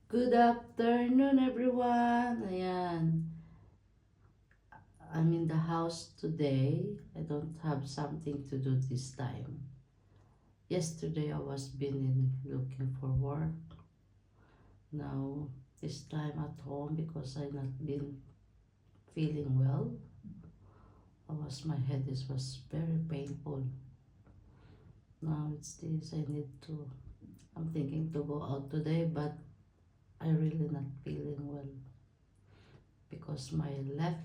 Good afternoon, everyone. Ayan. I'm in the house today. I don't have something to do this time. Yesterday, I was been looking for work. Now, this time at home because I not been feeling well. My head was very painful. Now it's this. I'm thinking to go out today, but I really not feeling well because my left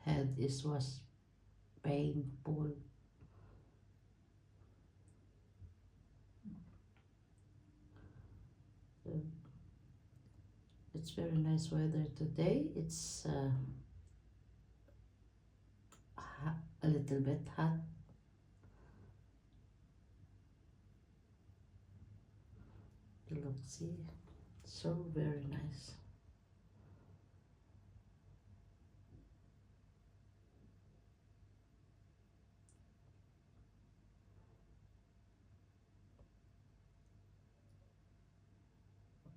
head was painful. So it's very nice weather today. It's a little bit hot. Look, see, so very nice.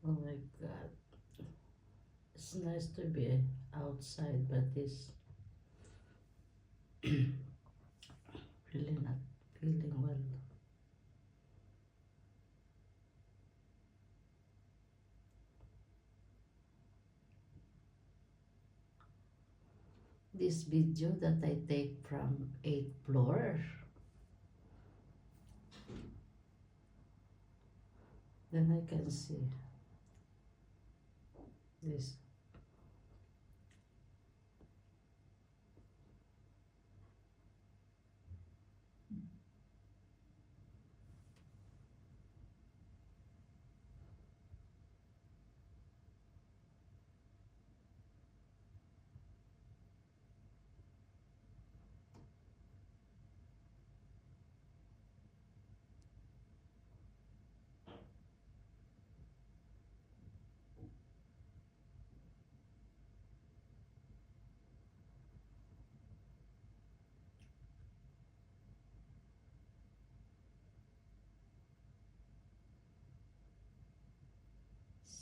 Oh my God, it's nice to be outside, but it's really not feeling well. This video that I take from 8th floor, then I can see this.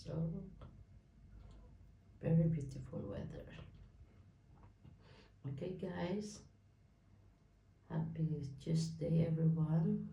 So very beautiful weather. Okay, guys. Happy Tuesday, everyone.